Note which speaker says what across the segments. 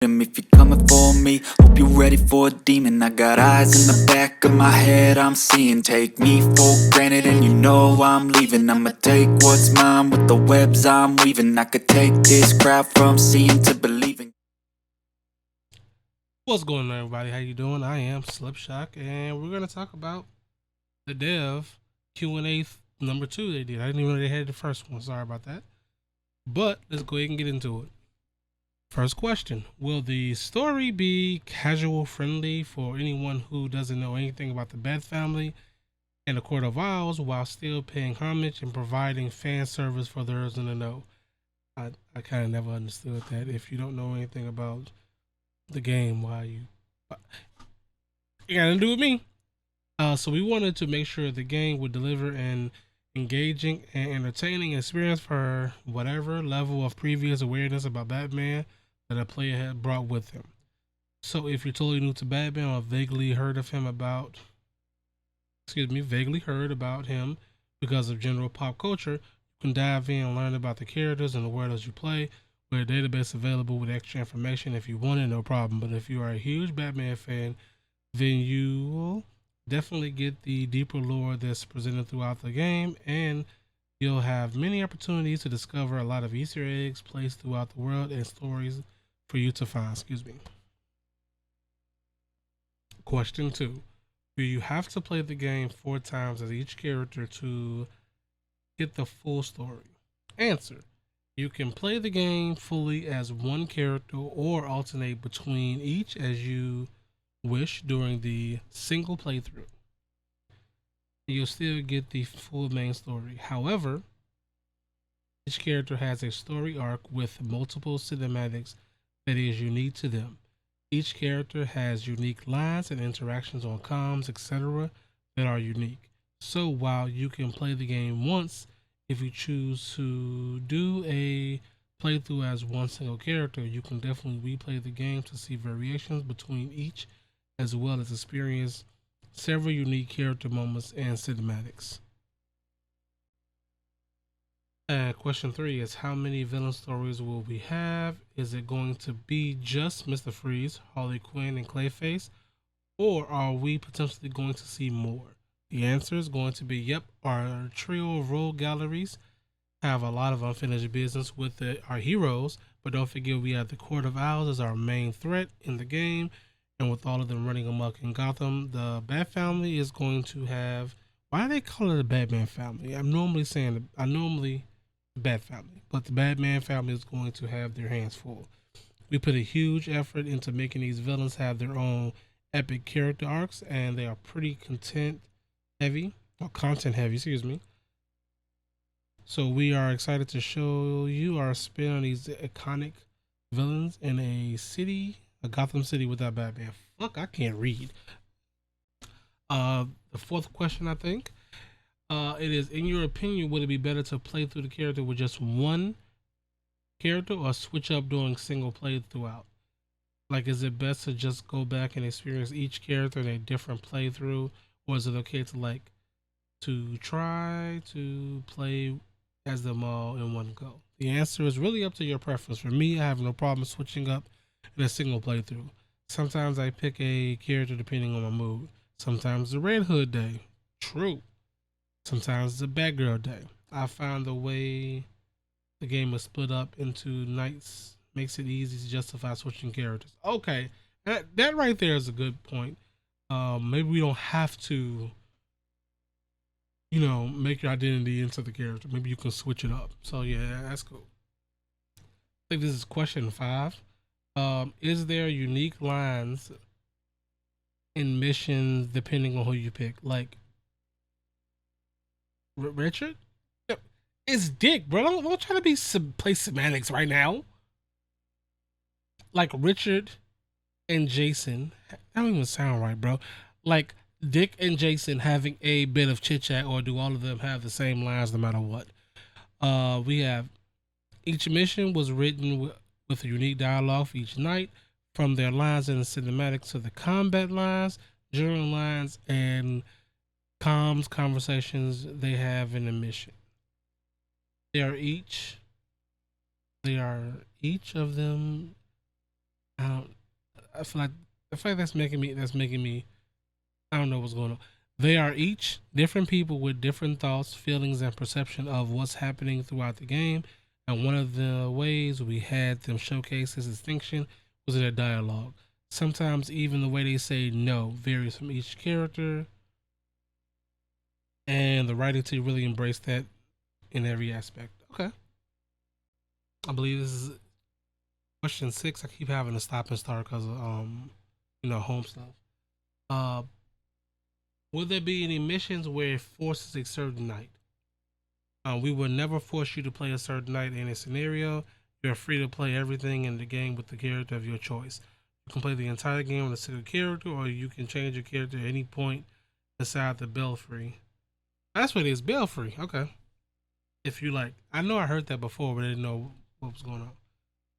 Speaker 1: If you're coming for me, hope you're ready for a demon. I got eyes in the back of my head, I'm seeing. Take me for granted and you know I'm leaving. I'ma take what's mine with the webs I'm weaving. I could take this crowd from seeing to believing.
Speaker 2: What's going on, everybody? How you doing? I am Slipshock, and we're gonna talk about the dev Q&A number 2 they did. I didn't even know they had the first one. Sorry about that. But let's go ahead and get into it. First question: will the story be casual friendly for anyone who doesn't know anything about the Bat family and the Court of Owls, while still paying homage and providing fan service for those in the know? I kind of never understood that. If you don't know anything about the game, why you got nothing to do with me. So we wanted to make sure the game would deliver an engaging and entertaining experience for whatever level of previous awareness about Batman that a player had brought with him. So if you're totally new to Batman or vaguely heard about him because of general pop culture, you can dive in and learn about the characters and the world as you play, with a database available with extra information if you want it, no problem. But if you are a huge Batman fan, then you will definitely get the deeper lore that's presented throughout the game, and you'll have many opportunities to discover a lot of Easter eggs placed throughout the world and stories for you to find. Question 2. Do you have to play the game 4 times as each character to get the full story? Answer: you can play the game fully as one character or alternate between each as you wish during the single playthrough. You'll still get the full main story. However, each character has a story arc with multiple cinematics that is unique to them. Each character has unique lines and interactions on comms, etc., that are unique. So while you can play the game once, if you choose to do a playthrough as one single character, you can definitely replay the game to see variations between each, as well as experience several unique character moments and cinematics. Question 3 is: how many villain stories will we have? Is it going to be just Mr. Freeze, Harley Quinn, and Clayface? Or are we potentially going to see more? The answer is going to be yep. Our trio of rogue galleries have a lot of unfinished business with our heroes, but don't forget we have the Court of Owls as our main threat in the game, and with all of them running amok in Gotham, the Bat family is going to have. Why do they call it the Batman family? I'm normally saying the Bat family, but the Batman family is going to have their hands full. We put a huge effort into making these villains have their own epic character arcs, and they are pretty content heavy excuse me. So we are excited to show you our spin on these iconic villains in a Gotham City without Batman. Fuck, I can't read. The fourth question, I think. It is: in your opinion, would it be better to play through the character with just one character or switch up doing single play throughout? Like, is it best to just go back and experience each character in a different playthrough, or is it okay to try to play as them all in one go? The answer is really up to your preference. For me, I have no problem switching up in a single playthrough. Sometimes I pick a character depending on my mood. Sometimes it's a Red Hood day. True. Sometimes it's a Batgirl day. I found the way the game is split up into nights makes it easy to justify switching characters. Okay, that right there is a good point. Maybe we don't have to, make your identity into the character. Maybe you can switch it up. So yeah, that's cool. I think this is question 5. Is there unique lines in missions depending on who you pick? Like Richard? Yep. It's Dick, bro. Don't try to play semantics right now. Like Richard and Jason. That don't even sound right, bro. Like Dick and Jason having a bit of chit chat, or do all of them have the same lines no matter what? We have each mission was written with a unique dialogue for each night, from their lines in the cinematics to the combat lines, general lines, and comms conversations they have in the mission. They are each of them. I I feel like that's making me. I don't know what's going on. They are each different people with different thoughts, feelings, and perception of what's happening throughout the game. And one of the ways we had them showcase this distinction was in their dialogue. Sometimes even the way they say no varies from each character, and the writing team really embraced that in every aspect. Okay. I believe this is question 6. I keep having to stop and start because of home stuff. Uh will there be any missions where it forces a certain night? We will never force you to play a certain night in a scenario. You're free to play everything in the game with the character of your choice. You can play the entire game with a single character, or you can change your character at any point inside the belfry. That's what it is, belfry. Okay. If you like, I know I heard that before, but I didn't know what was going on.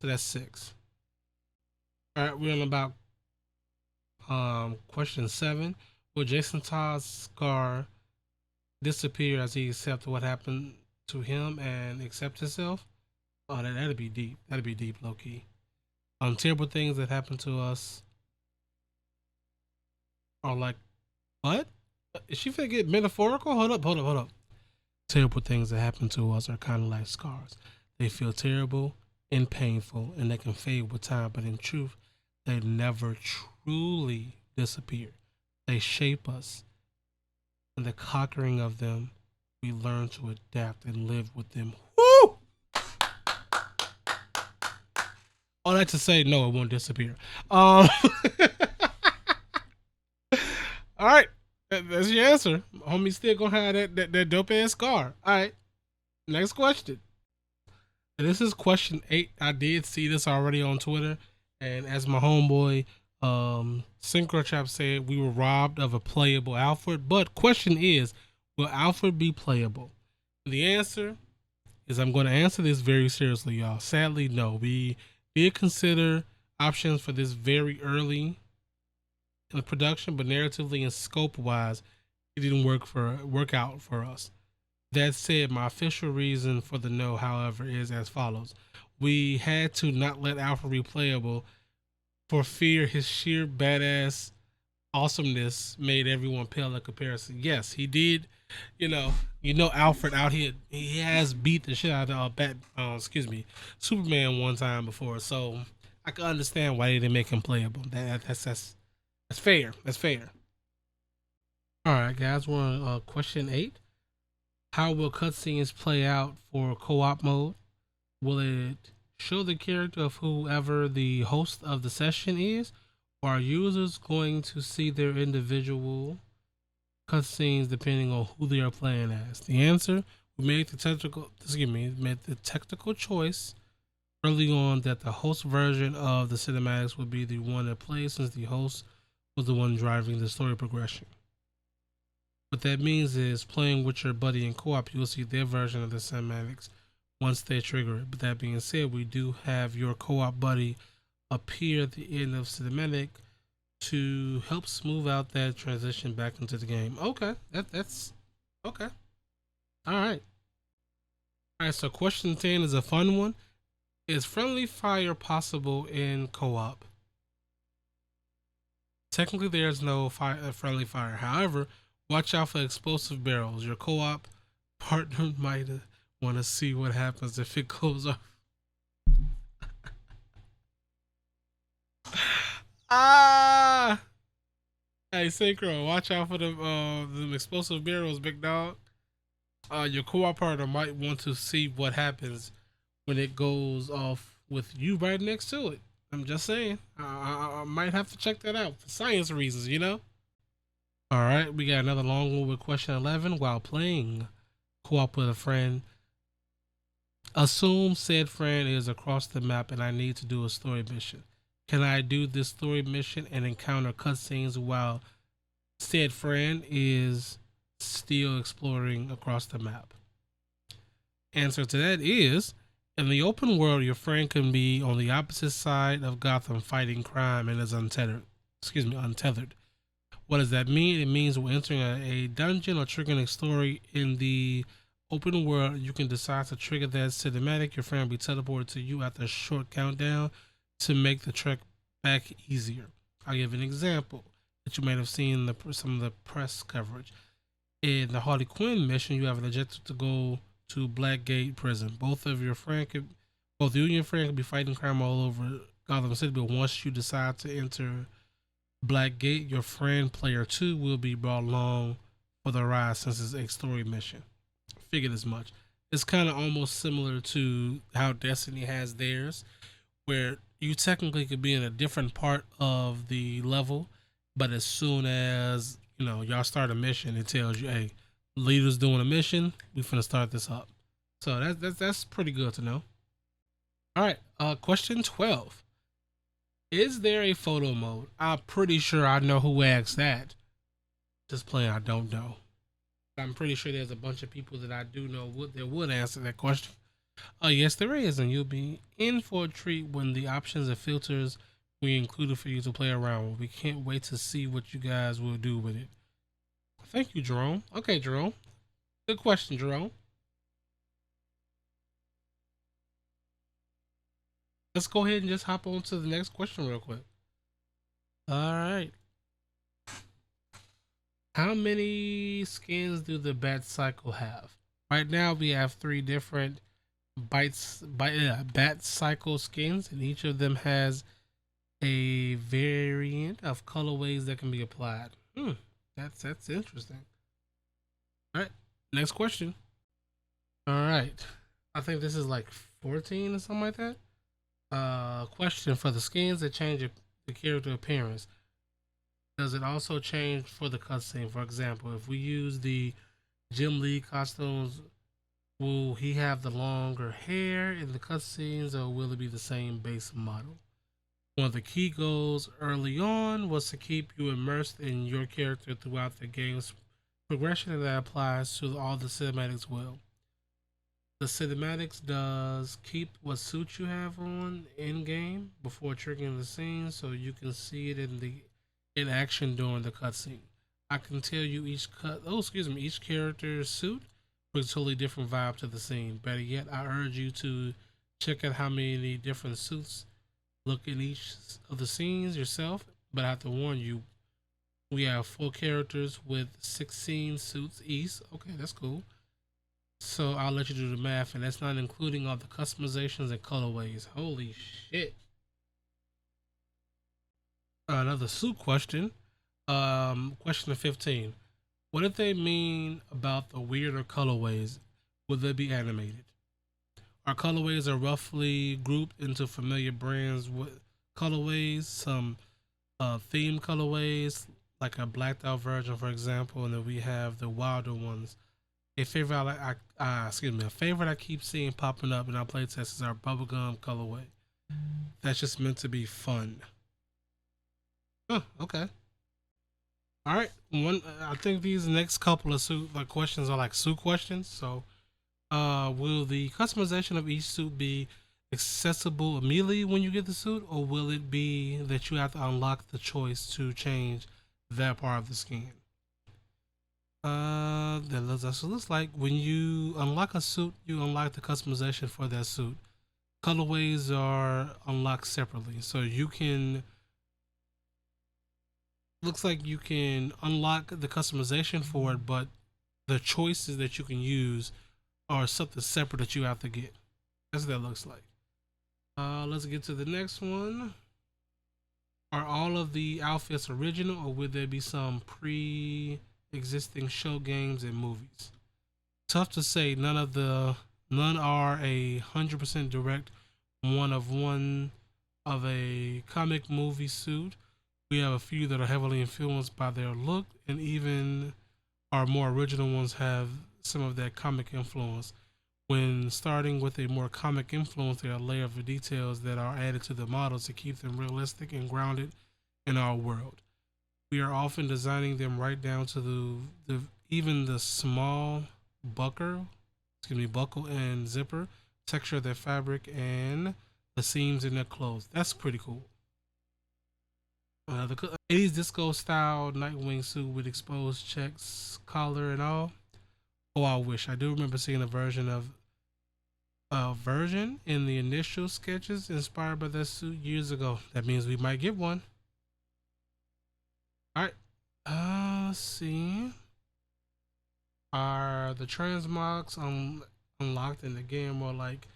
Speaker 2: So that's 6. All right, we're on about question 7. Will Jason Todd's scar disappear as he accepts what happened to him and accept himself? Oh, that'd be deep. That'd be deep, low key. Terrible things that happen to us are like, what? Is she finna get metaphorical? Hold up. Terrible things that happen to us are kind of like scars. They feel terrible and painful, and they can fade with time, but in truth, they never truly disappear. They shape us. In the conquering of them, we learn to adapt and live with them. Woo! All that to say, no, it won't disappear. All right, that's your answer. Homie still gonna have that dope ass scar. All right, next question. And this is question 8. I did see this already on Twitter, and as my homeboy Synchrotrap said, we were robbed of a playable Alfred. But question is, will Alfred be playable? The answer is, I'm going to answer this very seriously, y'all. Sadly, no. We did consider options for this very early in the production, but narratively and scope wise, it didn't work out for us. That said, my official reason for the no, however, is as follows. We had to not let Alfred be playable for fear his sheer badass awesomeness made everyone pale in comparison. Yes, he did. Alfred out here, he has beat the shit out of Superman one time before, so I can understand why they didn't make him playable. That's fair. That's fair. All right, guys, we're on question 8. How will cutscenes play out for co-op mode? Will it show the character of whoever the host of the session is, or are users going to see their individual cutscenes depending on who they are playing as? The answer: we made the technical choice early on that the host version of the cinematics would be the one that plays, since the host was the one driving the story progression. What that means is, playing with your buddy in co-op, you'll see their version of the cinematics once they trigger it. But that being said, we do have your co-op buddy appear at the end of cinematic to help smooth out that transition back into the game. Okay, that's okay. All right. So question 10 is a fun one. Is friendly fire possible in co-op? Technically, there's no friendly fire. However, watch out for explosive barrels. Your co-op partner might want to see what happens if it goes off. Hey, Synchro, watch out for the explosive barrels, big dog. Your co-op partner might want to see what happens when it goes off with you right next to it. I'm just saying. I might have to check that out for science reasons, All right, we got another long one with question 11. While playing co-op with a friend, assume said friend is across the map and I need to do a story mission. Can I do this story mission and encounter cutscenes while said friend is still exploring across the map? Answer to that is, in the open world, your friend can be on the opposite side of Gotham fighting crime and is untethered. What does that mean? It means we're entering a dungeon or triggering a story in the open world. You can decide to trigger that cinematic. Your friend will be teleported to you after a short countdown to make the trek back easier. I'll give an example that you might have seen in some of the press coverage. In the Harley Quinn mission, you have an objective to go to Blackgate Prison. Both you and your friend could be fighting crime all over Gotham City, but once you decide to enter Blackgate, your friend, player 2, will be brought along for the ride since it's a story mission. Figured as much. It's kind of almost similar to how Destiny has theirs, where you technically could be in a different part of the level, but as soon as y'all start a mission, it tells you, "Hey, leader's doing a mission. We finna start this up." So that's pretty good to know. All right, question 12. Is there a photo mode? I'm pretty sure I know who asked that. Just playing, I don't know. I'm pretty sure there's a bunch of people that I do know would answer that question. Yes, there is, and you'll be in for a treat when the options and filters we included for you to play around with. We can't wait to see what you guys will do with it. Thank you, Jerome. Okay, Jerome. Good question, Jerome. Let's go ahead and just hop on to the next question real quick. All right. How many skins do the Bat Cycle have? Right now, we have 3 different Bat Cycle skins, and each of them has a variant of colorways that can be applied. That's interesting. All right, next question. All right, I think this is like 14 or something like that. Question: for the skins that change the character appearance, does it also change for the cutscene? For example, if we use the Jim Lee costumes, will he have the longer hair in the cutscenes, or will it be the same base model? One of the key goals early on was to keep you immersed in your character throughout the game's progression, and that applies to all the cinematics well. The cinematics does keep what suit you have on in game before triggering the scene, so you can see it in action during the cutscene. I can tell you each character's suit brings a totally different vibe to the scene. Better yet, I urge you to check out how many different suits look in each of the scenes yourself. But I have to warn you, we have 4 characters with 16 suits each. Okay, that's cool. So I'll let you do the math, and that's not including all the customizations and colorways. Holy shit. Another suit question. Question 15. What did they mean about the weirder colorways? Will they be animated? Our colorways are roughly grouped into familiar brands with colorways, some theme colorways, like a blacked out version, for example, and then we have the wilder ones. A favorite a favorite I keep seeing popping up in our playtests is our bubblegum colorway. That's just meant to be fun. Oh, okay. All right. I think these next couple of questions are like suit questions. So, will the customization of each suit be accessible immediately when you get the suit, or will it be that you have to unlock the choice to change that part of the skin? That's what it looks like. When you unlock a suit, you unlock the customization for that suit. Colorways are unlocked separately, so you can. Looks like you can unlock the customization for it, but the choices that you can use are something separate that you have to get. That's what that looks like. Let's get to the next one. Are all of the outfits original, or would there be some pre-existing show games and movies? Tough to say. None are 100% direct one of a comic movie suit. We have a few that are heavily influenced by their look, and even our more original ones have some of that comic influence. When starting with a more comic influence, there are layers of details that are added to the models to keep them realistic and grounded in our world. We are often designing them right down to even the small buckle and zipper texture of their fabric and the seams in their clothes. That's pretty cool. The 80s disco style Nightwing suit with exposed checks, collar, and all. Oh, I wish. I do remember seeing a version of version in the initial sketches inspired by that suit years ago. That means we might get one. All right. Let's see. Are the transmogs unlocked in the game more like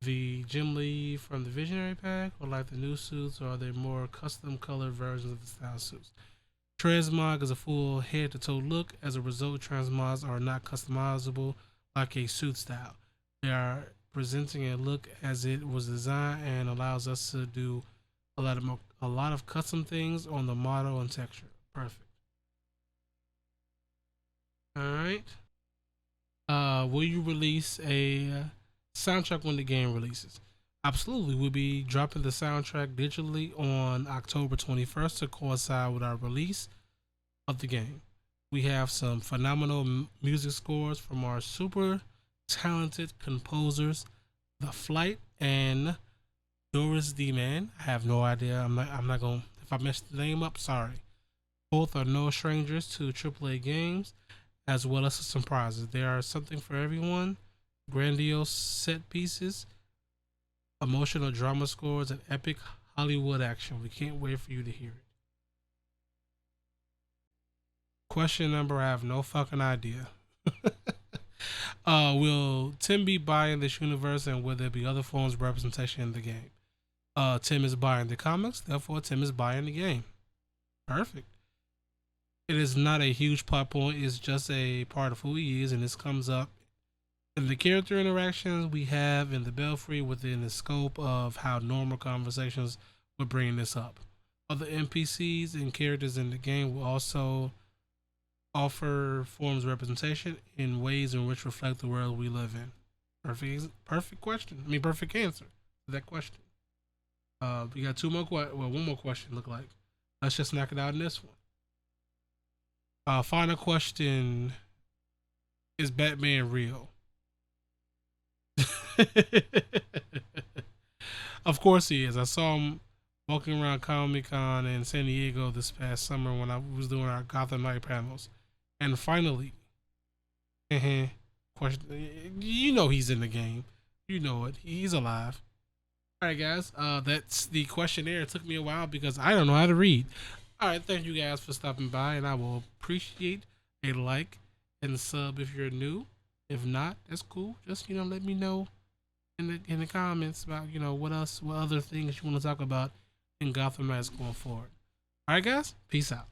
Speaker 2: the Jim Lee from the Visionary pack, or like the new suits, or are they more custom colored versions of the style suits? Transmog is a full head to toe look. As a result, transmogs are not customizable like a suit style. They are presenting a look as it was designed and allows us to do a lot of custom things on the model and texture. Perfect. All right. Will you release a soundtrack when the game releases? Absolutely. We'll be dropping the soundtrack digitally on October 21st to coincide with our release of the game. We have some phenomenal music scores from our super talented composers, The Flight and Doris D Man. I have no idea. I'm not going, if I messed the name up, sorry. Both are no strangers to AAA games, as well as some prizes. There are something for everyone. Grandiose set pieces, emotional drama scores, and epic Hollywood action. We can't wait for you to hear it. Question number, I have no fucking idea. Will Tim be buying this universe, and will there be other forms of representation in the game? Tim is buying the comics, therefore Tim is buying the game. Perfect. It is not a huge plot point, it's just a part of who he is, and this comes up in the character interactions we have in the Belfry within the scope of how normal conversations would bring this up. Other NPCs and characters in the game will also offer forms of representation in ways in which reflect the world we live in. Perfect question. Perfect answer to that question. We got one more question. Look like. Let's just knock it out in this one. Final question: is Batman real? Of course he is. I saw him walking around Comic-Con in San Diego this past summer when I was doing our Gotham Night panels. And finally, question, you know he's in the game. You know it. He's alive. All right, guys. That's the questionnaire. It took me a while because I don't know how to read. All right, thank you guys for stopping by, and I will appreciate a like and sub if you're new. If not, that's cool. Just let me know in the comments about what other things you want to talk about in Gotham Knights going forward. All right, guys. Peace out.